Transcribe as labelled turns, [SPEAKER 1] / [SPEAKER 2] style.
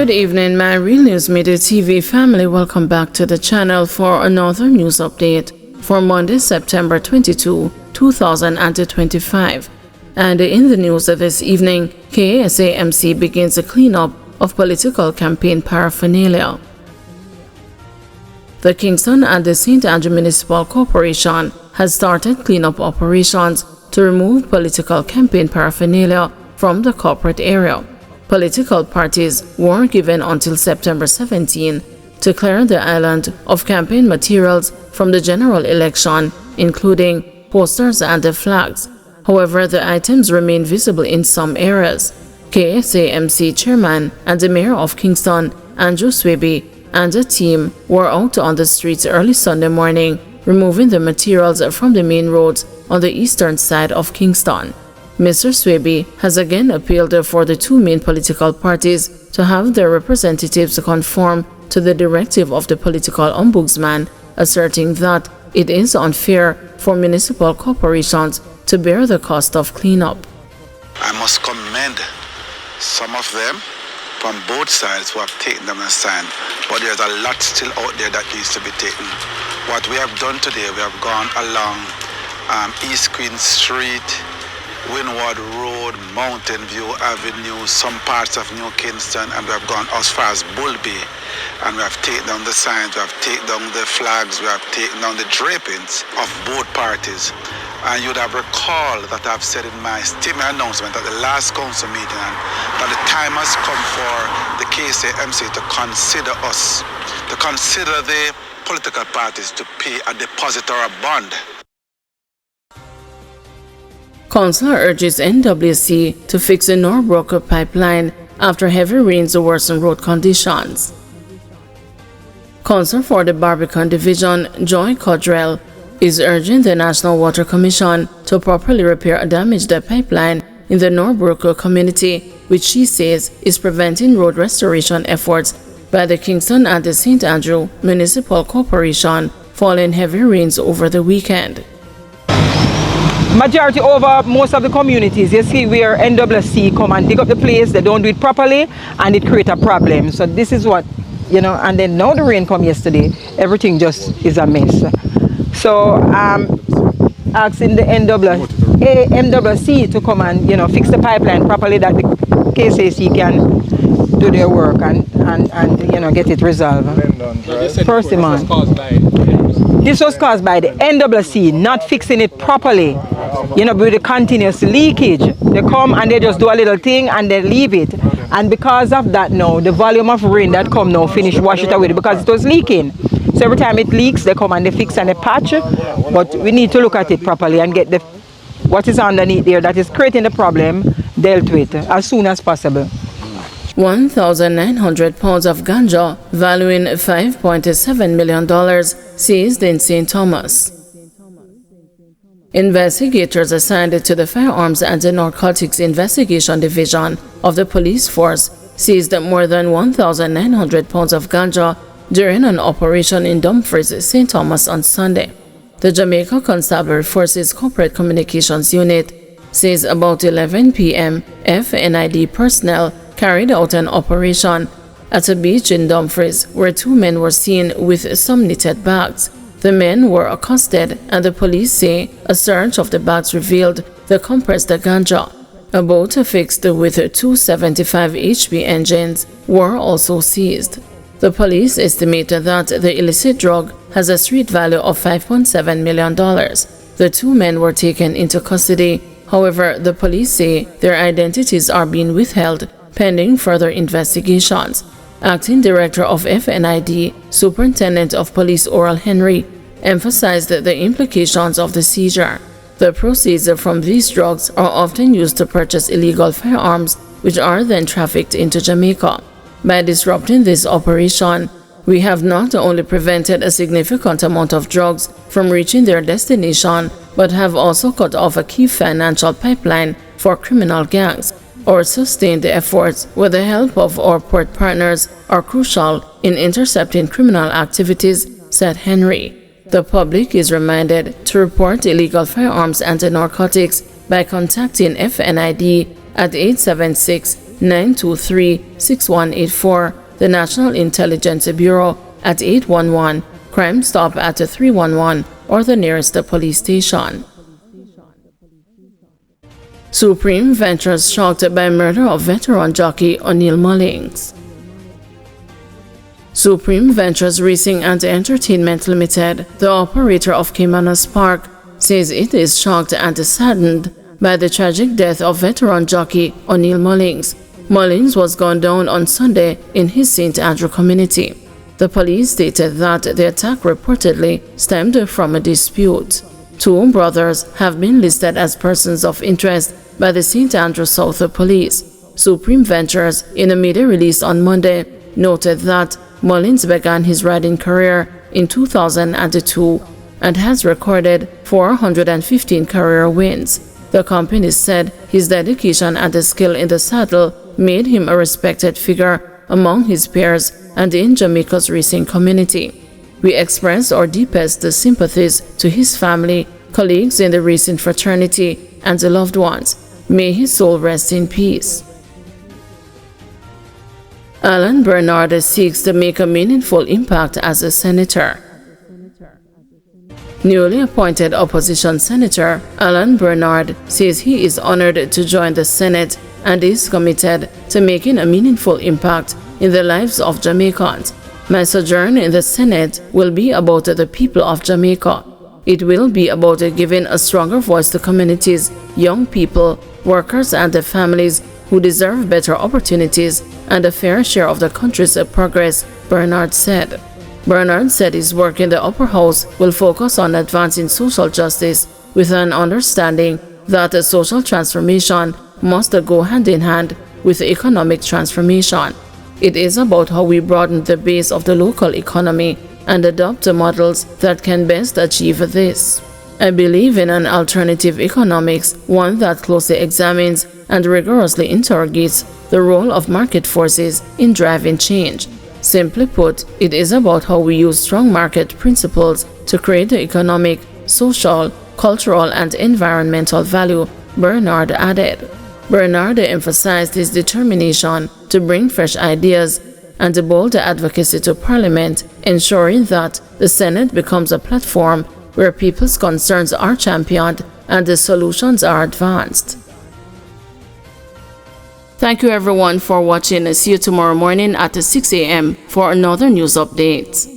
[SPEAKER 1] Good evening, my Real News Midday TV family. Welcome back to the channel for another news update for Monday, September 22, 2025. And in the news this evening, KSAMC begins a cleanup of political campaign paraphernalia. The Kingston and the St. Andrew Municipal Corporation has started cleanup operations to remove political campaign paraphernalia from the corporate area. Political parties were given until September 17 to clear the island of campaign materials from the general election, including posters and the flags. However, the items remain visible in some areas. KSAMC chairman and the mayor of Kingston, Andrew Swaby, and a team were out on the streets early Sunday morning, removing the materials from the main roads on the eastern side of Kingston. Mr. Swaby has again appealed for the two main political parties to have their representatives conform to the directive of the political ombudsman, asserting that it is unfair for municipal corporations to bear the cost of cleanup.
[SPEAKER 2] I must commend some of them from both sides who have taken them aside, but there's a lot still out there that needs to be taken. What we have done today, we have gone along East Queen Street, Windward Road, Mountain View Avenue, some parts of New Kingston, and we have gone as far as Bullby, and we have taken down the signs, we have taken down the flags, we have taken down the drapings of both parties. And you'd have recalled that I've said in my statement announcement at the last council meeting that the time has come for the KSAMC to consider us, to consider the political parties to pay a deposit or a bond.
[SPEAKER 1] Councillor urges NWC to fix the Norbrook pipeline after heavy rains worsen road conditions. Councillor for the Barbican Division, Joy Codrell, is urging the National Water Commission to properly repair a damaged pipeline in the Norbrook community, which she says is preventing road restoration efforts by the Kingston and the St. Andrew Municipal Corporation following heavy rains over the weekend.
[SPEAKER 3] Majority over most of the communities, you see where NWC come and dig up the place, they don't do it properly and it create a problem. So this is what, and then now the rain come yesterday, everything just is a mess. So asking the NWC to come and, fix the pipeline properly that the KSAC can do their work and get it resolved. First demand. This was caused by the NWC not fixing it properly, with the continuous leakage. They come and they just do a little thing and they leave it. And because of that now, the volume of rain that come now finish wash it away because it was leaking. So every time it leaks, they come and they fix and they patch. But we need to look at it properly and get what is underneath there that is creating the problem dealt with as soon as possible.
[SPEAKER 1] 1,900 pounds of ganja, valuing $5.7 million, seized in St. Thomas. Investigators assigned to the Firearms and Narcotics Investigation Division of the Police Force seized more than 1,900 pounds of ganja during an operation in Dumfries, St. Thomas on Sunday. The Jamaica Constabulary Forces Corporate Communications Unit says about 11 p.m. FNID personnel carried out an operation at a beach in Dumfries where two men were seen with some knitted bags. The men were accosted and the police say a search of the bags revealed the compressed ganja. A boat fixed with 275 HP engines were also seized. The police estimate that the illicit drug has a street value of $5.7 million. The two men were taken into custody. However, the police say their identities are being withheld pending further investigations. Acting Director of FNID, Superintendent of Police Oral Henry, emphasized the implications of the seizure. The proceeds from these drugs are often used to purchase illegal firearms, which are then trafficked into Jamaica. By disrupting this operation, we have not only prevented a significant amount of drugs from reaching their destination, but have also cut off a key financial pipeline for criminal gangs. Our sustained efforts with the help of our port partners are crucial in intercepting criminal activities, said Henry. The public is reminded to report illegal firearms and narcotics by contacting FNID at 876 923-6184, the National Intelligence Bureau at 811, Crime Stop at 311, or the nearest police station. Supreme Ventures shocked by murder of veteran jockey O'Neal Mullings. Supreme Ventures Racing and Entertainment Limited, the operator of Caymanas Park, says it is shocked and saddened by the tragic death of veteran jockey O'Neal Mullings. Mullings was gunned down on Sunday in his St. Andrew community. The police stated that the attack reportedly stemmed from a dispute. Two brothers have been listed as persons of interest by the St. Andrew South Police. Supreme Ventures, in a media release on Monday, noted that Mullings began his riding career in 2002 and has recorded 415 career wins. The company said his dedication and skill in the saddle made him a respected figure among his peers and in Jamaica's racing community. We express our deepest sympathies to his family, colleagues in the racing fraternity, and the loved ones. May his soul rest in peace. Alan Bernard seeks to make a meaningful impact as a senator. Newly appointed opposition senator Alan Bernard says he is honored to join the Senate and is committed to making a meaningful impact in the lives of Jamaicans. My sojourn in the Senate will be about the people of Jamaica. It will be about giving a stronger voice to communities, young people, workers, and their families who deserve better opportunities and a fair share of the country's progress, Bernard said. Bernard said his work in the upper house will focus on advancing social justice with an understanding that a social transformation must go hand in hand with economic transformation. It is about how we broaden the base of the local economy and adopt models that can best achieve this. I believe in an alternative economics, one that closely examines and rigorously interrogates the role of market forces in driving change. Simply put, it is about how we use strong market principles to create the economic, social, cultural, and environmental value, Bernard added. Bernard emphasized his determination to bring fresh ideas and bold advocacy to Parliament, ensuring that the Senate becomes a platform where people's concerns are championed and the solutions are advanced. Thank you everyone for watching. See you tomorrow morning at 6 a.m. for another news update.